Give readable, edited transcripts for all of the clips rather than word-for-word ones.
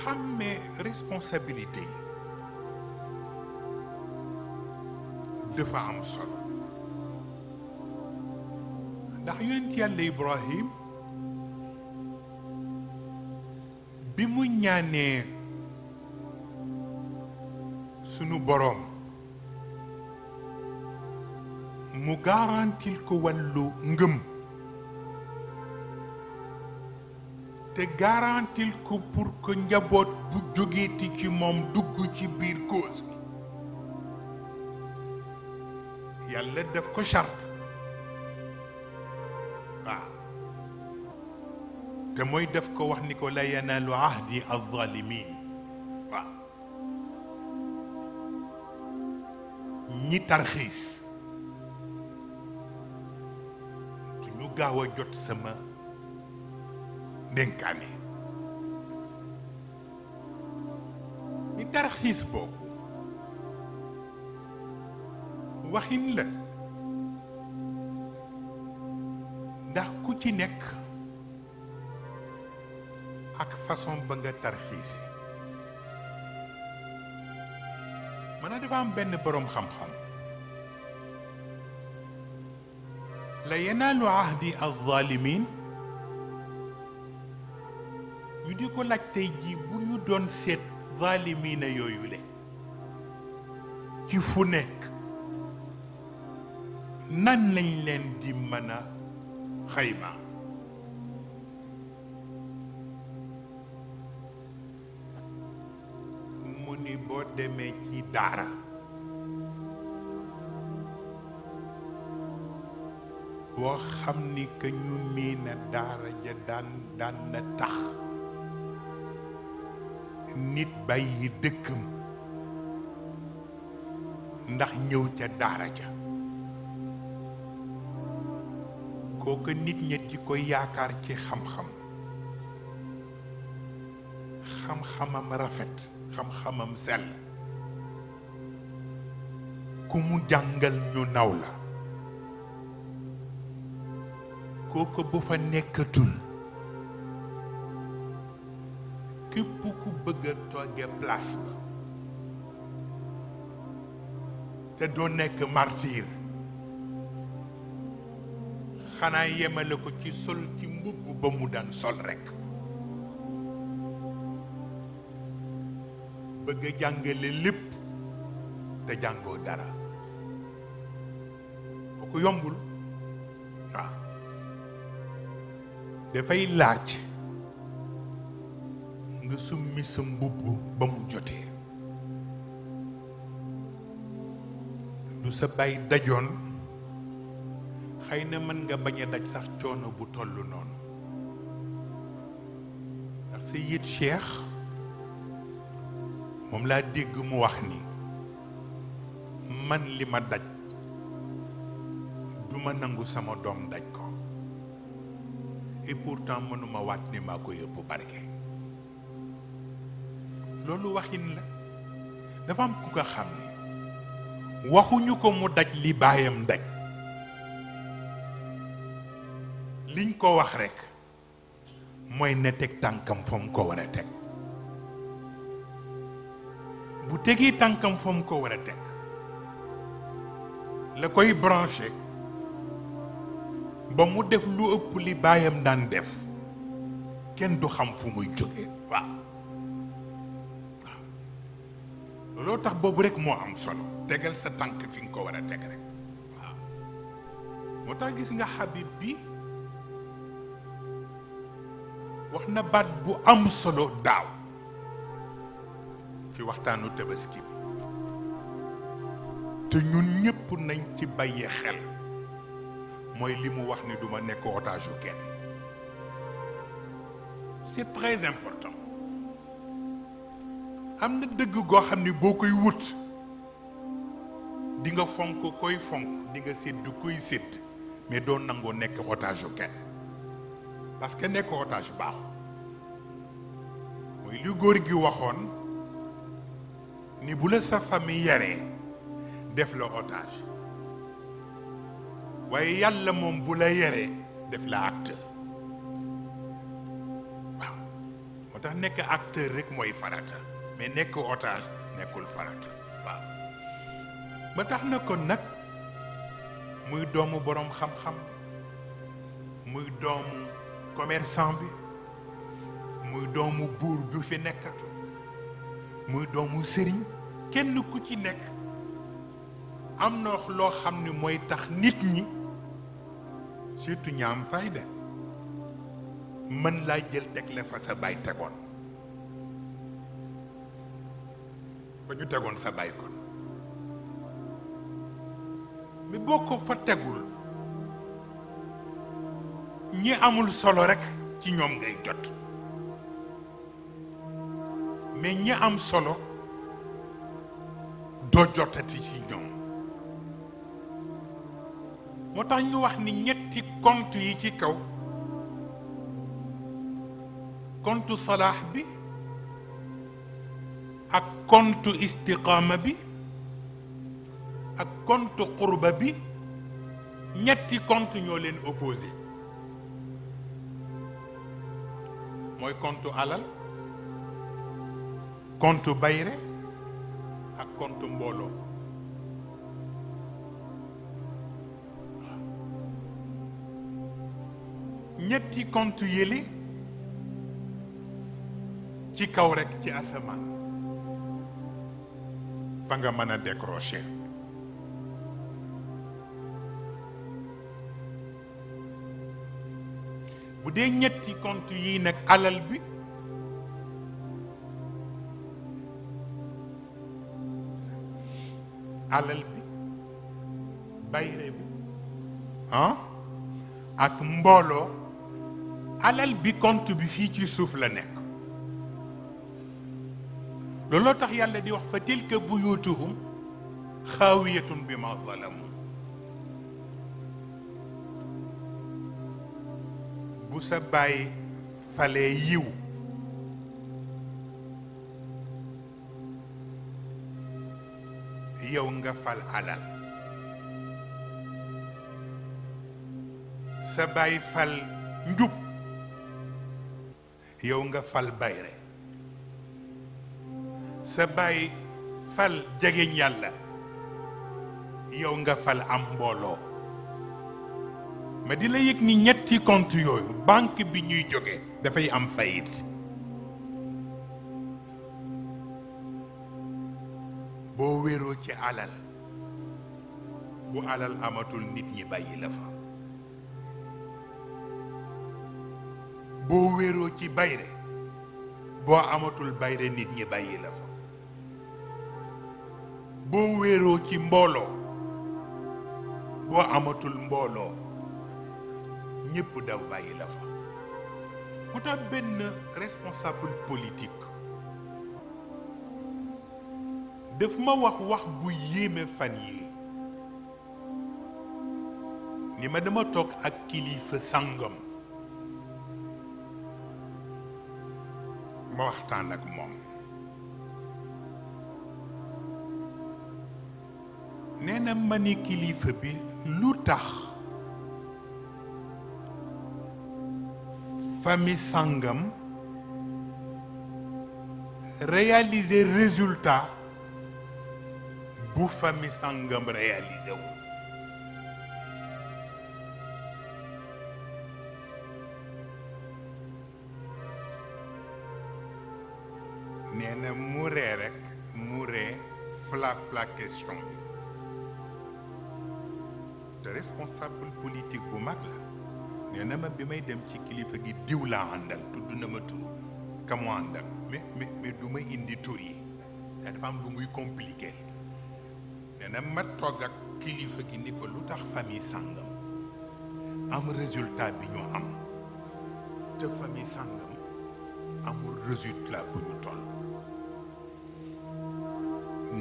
xàmmee responsabilité yi dafa am solo ndax yonent yàlla Ibrahim bi mu ñaanee sunu boroom mu garantil ko wàllu ngëm te garantil ko pour que njaboot bu jógeeti ci moom dugg ci biir cause bi yàlla def ko charte waaw te mooy def ko wax ni ko la yanaalu ahdi az-zalimin waaw ñi tarxiis du ñu gaaw a jot sama ndénkaane ñi tarxiis boobu waxin la ndax ku ci nekk ak façon ba nga tarxiise maanaam dafa am benn boroom xam-xam la yanaalu ahdi az-zalimin ñu di ko laaj tey jii bu ñu doon seet zalimina yooyu le ci fu nekk nan lañ leen di mën a xayma mu ni boo demee ci daara boo xam ni que ñu miina daara ja daan na tax nit bàyyi dëkkam ndax ñëw ca daara ja kooku nit ñi di koy yaakaar ci xam-xam xam-xamam rafet xam-xamam sell ku mu jàngal ñu naw la kooku bu fa nekkatul képp ku bëgg a tooge place ba te doo nekk martyr xanaa yemale ko ci sol ci mbubb ba mu daan sol rekk bëgg a jàngale lépp te jàngoo dara kooku yombul waaw dafay laaj nga summi sa mbubb ba mu jotee lu sa bay dajoon xëy na mën nga bañ a daj sax coono bu toll noonu ndax sa yit Cheikh moom laa dégg mu wax ni man li ma daj duma nangu sama doom daj ko et pourtant mënuma waat ni maa ko yëpp barke loolu waxin la dafa am ku nga xam ni waxuñu ko mu daj li baayam daj liñ ko wax rekk mooy ne teg tànkam fa mu ko war a teg bu tegi tànkam fa mu ko war a teg la koy branché ba mu def lu ëpp li baayam daan def kenn du xam fu muy jóge waaw waaw looloo tax boobu rekk moo am solo tegal sa tànk fi nga ko war a teg rekk waaw moo tax gis nga Habib bi wax na baat bu am solo daaw ci waxtaanu tabaski bi te ñun ñëpp nañ ci bàyyi xel mooy li mu wax ni duma nekk otage u kenn c'est très important am na dëgg goo xam ni boo koy wut di nga fonk koy fonk di nga sédd koy sédd mais doo nangoo nekk otage u kenn parce que nekk otage baaxul mooy lu góor gi waxoon ni bu la sa famille yaree def la otage waaye yàlla moom bu la yaree def la acteur waaw moo tax nekk acteur rek mooy farata mais nekk otage nekkul farata waaw ba tax na kon nag muy doomu boroom xam-xam muy doomu commerçant bi muy doomu buur bi fi nekkatu muy doomu sëriñ kenn ku ci nekk am na loo xam ni mooy tax nit ñi surtout ñaam fayda mën laa jël teg la fa sa baay tegoon ba ñu tegoon sa baay kon mais boo ko fa tegul ñi amul solo rekk ci ñoom ngay jot mais ñi am solo doo jotati ci ñoom moo tax ñu wax ni ñetti compte yi ci kaw compte salaax bi ak compte istiqaama bi ak compte qurba bi ñetti compte ñoo leen opposé mooy compte alal compte bayre ak compte mbooloo ñetti compte yële ci kaw rekk ci asamaan fa nga mën a décrocher bu dee ñetti compte yii nag alal bi bayre bi ak mbooloo alal bi compte bi fii ci suuf la nekk looloo tax yàlla di wax fa tilka buyutuhum xaawiyatun bi ma zalamu bu sa bàyyi falee yiw yow nga fal alal sa bàyyi fal njub yow nga fal bayre sa bàyyi fal jegeñ yàlla yow nga fal am mbooloo ma di la yëg ni ñetti compte yooyu banque bi ñuy jóge dafay am faillite boo wéeroo ci alal bu alal amatul nit ñi bàyyi la fa boo wéeroo ci bayre boo amatul bayre nit ñi bàyyi la fa boo wéeroo ci mbooloo boo amatul mbooloo ñépp daw bàyyi la fa moo tax benn responsable politique daf ma wax bu yéeme fan yi ni ma dama toog ak kilifa sangam ma waxtaan ak moom nee na ma ni kilifa bi lu tax famille sangam réaliser résultat bu famille sangam réaliser wu nee na mu ree rek mu ree fla question bi te responsable politique bu mag la nee na ma bi may dem ci kilifa gi diw laa àndal tudd na ma tur ka mu àndal mais du ma indi tur yi dafa am lu muy compliqué nee na ma toog ak kilifa gi ni ko lu tax famille sàngam am résultat bi ñu am te famille sàngam amul résultat bu ñu toll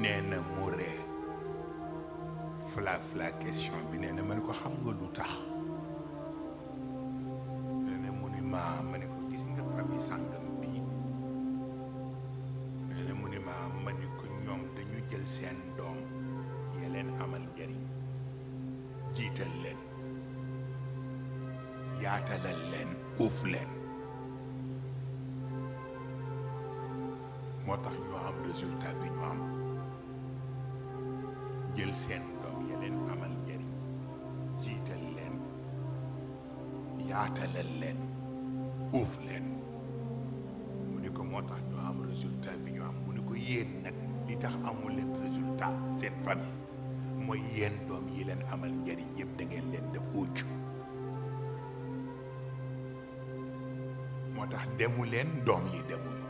nee na mu ree fla question bi nee na ma ne ko xam nga lu tax nee na mu ni ma ne ko gis nga famille sàngam bii nee na mu ni ma ni ko ñoom dañu jël seen doom ya leen amal njëriñ jiital leen yaatalal leen uuf leen moo tax ñu am résultat bi ñu am jël seen doom ya leen amal njëriñ jiital leen yaatalal leen uuf leen mu ni ko moo tax ñu am résultat bi ñu am mu ni ko yéen nag li tax amul leen résultat seen famille mooy yéen doom yi leen amal njëriñ yëpp da ngeen leen def wucc moo tax demu leen doom yi demuñu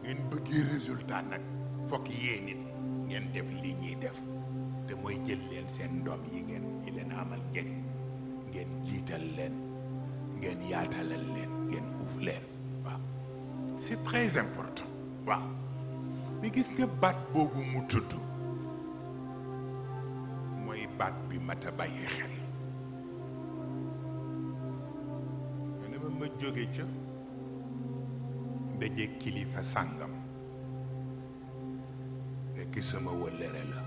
ngeen bëggee résultat nag fokk yéen it ngeen def lii ñuy def te mooy jël leen seen doom yi leen amal njëriñ ngeen jiital leen ngeen yaatalal leen ngeen uuf leen waaw c'est très important waaw mais gis nga baat boobu mu tudd mooy baat bi mat a bàyyi xel nga ne ma jóge ca daje kilifa sàngam fekk sama wëllëre la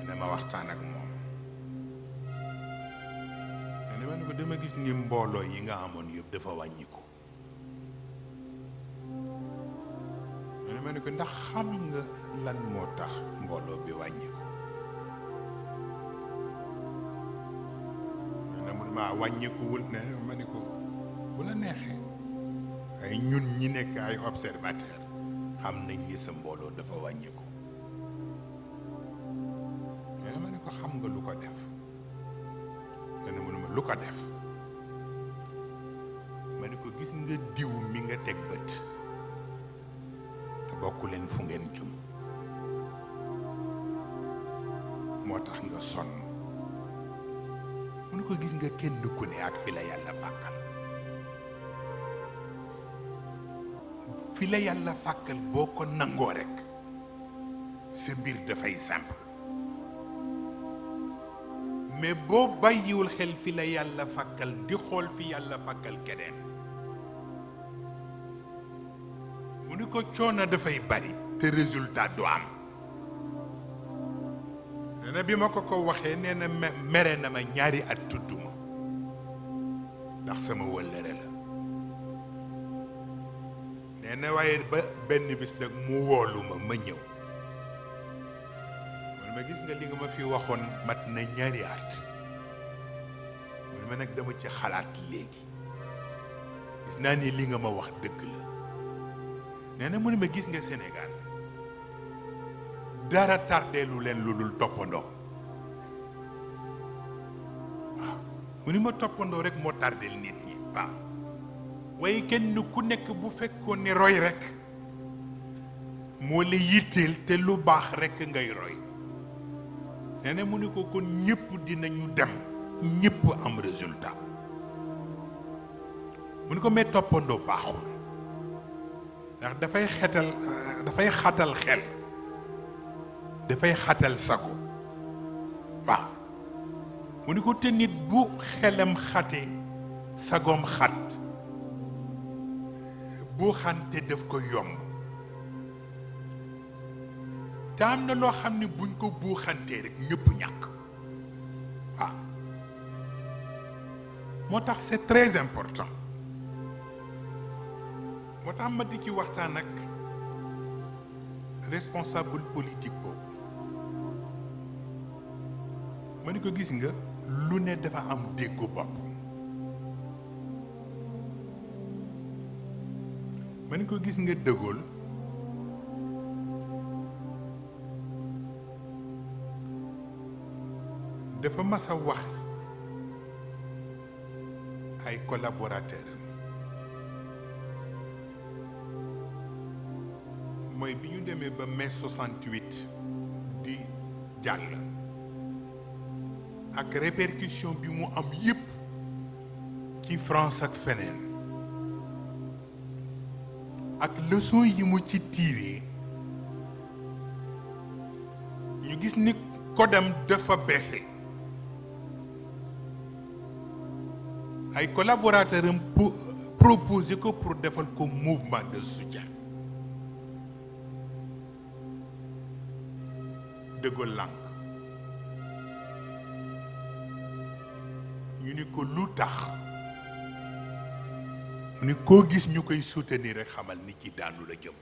nga ne ma waxtaan ak moom nga ne ma ne ko dama gis ni mbooloo yi nga amoon yëpp dafa wàññiku ma ne ko ndax xam nga lan moo tax mbooloo bi wàññiku ne mun maa wàññikuwul ne ma ne ko bu la neexee ay ñun ñi nekk ay observateur xam nañ ni sa mbooloo dafa wàññiku ne ma ne ko xam nga lu ko def ne munuma lu ko def ma ne ko gis nga diw mi nga teg bët bokku leen fu ngeen jëm moo tax nga sonn mu ne ko gis nga kenn ku ne ak fi la yàlla fàkkal fi la yàlla fàkkal boo ko nangoo rekk sa mbir dafay simple mais boo bàyyiwul xel fi la yàlla fàkkal di xool fi yàlla fàkkal keneen mu ni ko coono dafay bari te résultat du am nee na bi ma ko waxee nee na mere na ma ñaari at tudduma ndax sama wëllëre la nee na waaye ba benn bis nag mu woolu ma ñëw man ma gis nga li nga ma fi waxoon mat na ñaari at man ma nag dama ci xalaat léegi gis naa ni li nga ma wax dëgg la nee na mu ne ma gis nga Sénégal dara tardeelu leen lu dul toppandoo waaw mu ni ma toppandoo rek moo tardeel nit ñi waaw waaye kenn ku nekk bu fekkoon ni roy rek moo la yitteel te lu baax rek ngay roy nee na mu ni ko kon ñëpp dinañu dem ñëpp am résultat mu ni ko mais toppandoo baaxul ndax dafay xatal xel dafay xatal sago waaw mu ni ko te nit bu xelam xatee sagoom xat bu xante daf ko yomb te am na loo xam ne buñ ko buuxantee rek ñëpp ñàkk waaw moo tax c'est très important moo tax ma di ci waxtaan ak responsable politique boobu ma ni ko gis nga lu ne dafa am déggu bopp ma ni ko gis nga De Gaulle dafa mas a wax ay collaborateurs am mooy bi ñu demee ba mai 68 di jàll ak répercussion bi mu am yépp ci France ak feneen ak leçon yi mu ci tiré ñu gis ni kodam dafa baissé ay collaborateurs am proposé ko pour defal ko mouvement de soutien De Gaulle lànk ñu ni ko lu tax mu ni koo gis ñu koy soutenir rek xamal ni ci daanu la jëm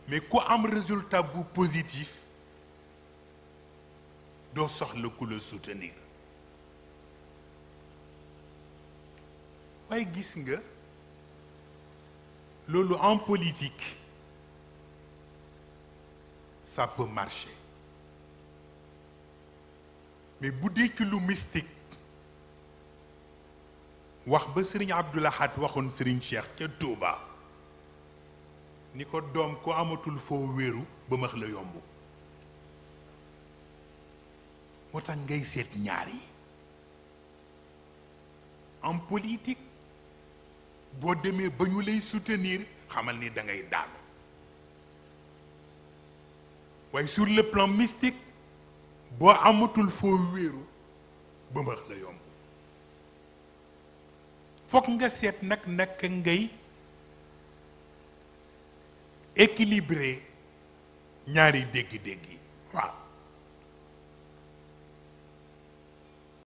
mais ku am résultat bu positif doo soxla ku la soutenir waaye gis nga loolu en politique ça peut marcher mais bu dee ci lu mystique wax ba Serigne Abdoul Ahad waxoon Serigne Cheikh ca Touba ni ko doom ko amatul foo wéeru ba max la yomb moo tax ngay seet ñaar yi en politique boo demee ba ñu lay soutenir xamal ni da ngay daanu waaye sur le plan mystique boo amatul foo wéeru ba max la yomb fokk nga seet nag naka ngay équilibré ñaari dégg-dégg yi waaw